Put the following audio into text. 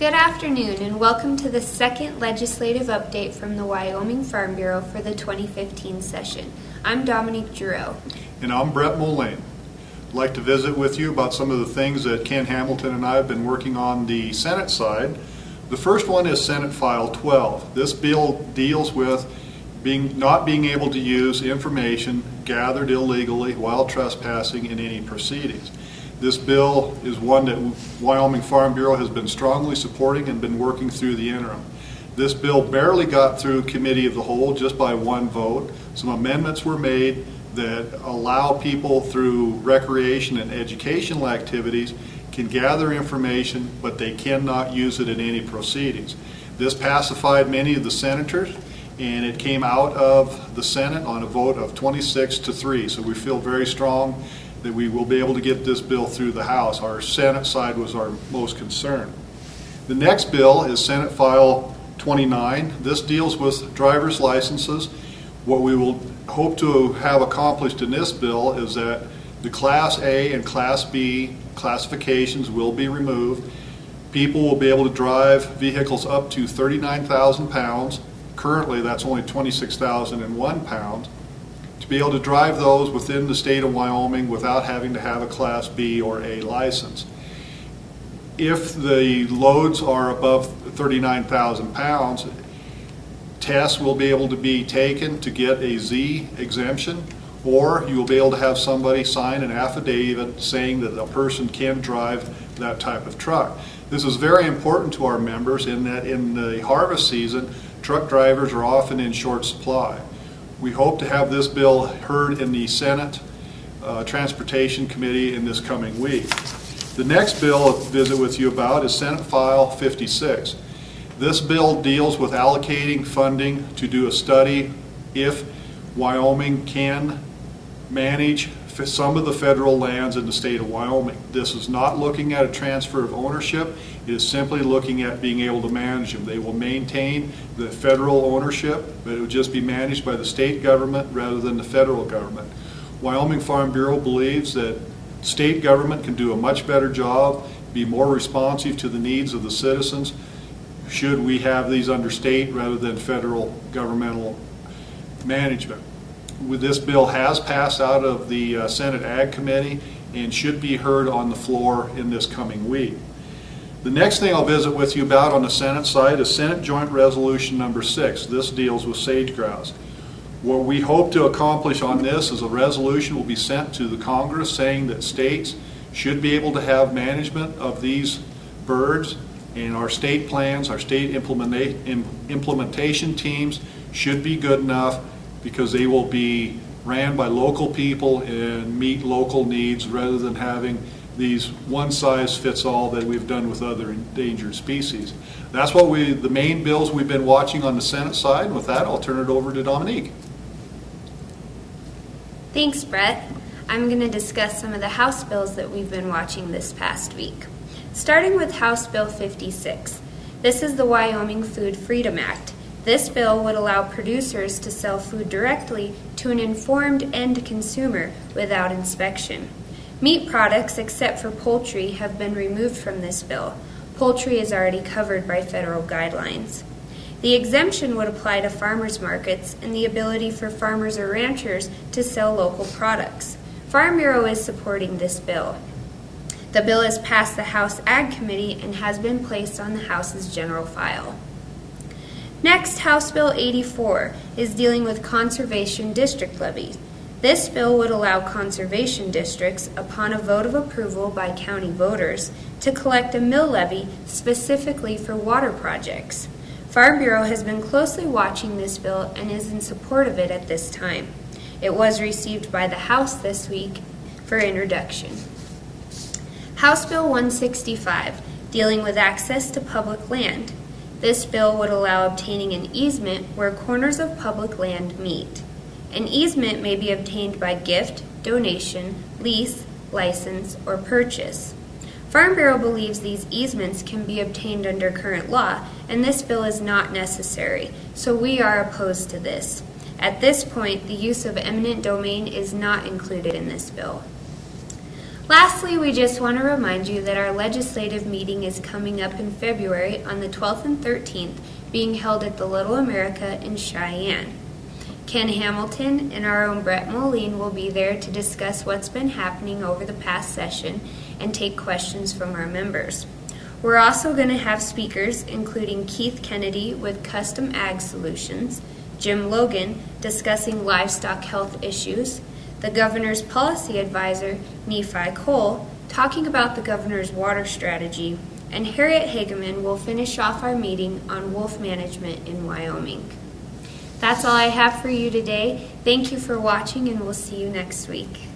Good afternoon and welcome to the second legislative update from the Wyoming Farm Bureau for the 2015 session. I'm Dominique Giroux. And I'm Brett Mullane. I'd like to visit with you about some of the things that Ken Hamilton and I have been working on the Senate side. The first one is Senate File 12. This bill deals with not being able to use information gathered illegally while trespassing in any proceedings. This bill is one that Wyoming Farm Bureau has been strongly supporting and been working through the interim. This bill barely got through Committee of the Whole just by one vote. Some amendments were made that allow people through recreation and educational activities can gather information, but they cannot use it in any proceedings. This pacified many of the senators, and it came out of the Senate on a vote of 26-3. So we feel very strong that we will be able to get this bill through the House. Our Senate side was our most concern. The next bill is Senate File 29. This deals with driver's licenses. What we will hope to have accomplished in this bill is that the Class A and Class B classifications will be removed. People will be able to drive vehicles up to 39,000 pounds. Currently, that's only 26,001 pounds. To be able to drive those within the state of Wyoming without having to have a Class B or A license. If the loads are above 39,000 pounds, tests will be able to be taken to get a Z exemption, or you will be able to have somebody sign an affidavit saying that a person can drive that type of truck. This is very important to our members in that in the harvest season, truck drivers are often in short supply. We hope to have this bill heard in the Senate Transportation Committee in this coming week. The next bill I'll visit with you about is Senate File 56. This bill deals with allocating funding to do a study if Wyoming can manage some of the federal lands in the state of Wyoming. This is not looking at a transfer of ownership. It is simply looking at being able to manage them. They will maintain the federal ownership, but it would just be managed by the state government rather than the federal government. Wyoming Farm Bureau believes that state government can do a much better job, be more responsive to the needs of the citizens should we have these under state rather than federal governmental management. This bill has passed out of the Senate Ag Committee and should be heard on the floor in this coming week. The next thing I'll visit with you about on the Senate side is Senate Joint Resolution number 6. This deals with sage grouse. What we hope to accomplish on this is a resolution will be sent to the Congress saying that states should be able to have management of these birds, and our state plans, our state implementation teams should be good enough because they will be ran by local people and meet local needs rather than having these one-size-fits-all that we've done with other endangered species. That's what the main bills we've been watching on the Senate side. And with that, I'll turn it over to Dominique. Thanks, Brett. I'm going to discuss some of the House bills that we've been watching this past week. Starting with House Bill 56. This is the Wyoming Food Freedom Act. This bill would allow producers to sell food directly to an informed end consumer without inspection. Meat products, except for poultry, have been removed from this bill. Poultry is already covered by federal guidelines. The exemption would apply to farmers markets and the ability for farmers or ranchers to sell local products. Farm Bureau is supporting this bill. The bill has passed the House Ag Committee and has been placed on the House's general file. Next, House Bill 84 is dealing with conservation district levies. This bill would allow conservation districts, upon a vote of approval by county voters, to collect a mill levy specifically for water projects. Farm Bureau has been closely watching this bill and is in support of it at this time. It was received by the House this week for introduction. House Bill 165, dealing with access to public land. This bill would allow obtaining an easement where corners of public land meet. An easement may be obtained by gift, donation, lease, license, or purchase. Farm Bureau believes these easements can be obtained under current law, and this bill is not necessary, so we are opposed to this. At this point, the use of eminent domain is not included in this bill. Lastly, we just want to remind you that our legislative meeting is coming up in February on the 12th and 13th, being held at the Little America in Cheyenne. Ken Hamilton and our own Brett Moline will be there to discuss what's been happening over the past session and take questions from our members. We're also going to have speakers including Keith Kennedy with Custom Ag Solutions, Jim Logan discussing livestock health issues, the Governor's Policy Advisor, Nephi Cole, talking about the Governor's water strategy, and Harriet Hageman will finish off our meeting on wolf management in Wyoming. That's all I have for you today. Thank you for watching, and we'll see you next week.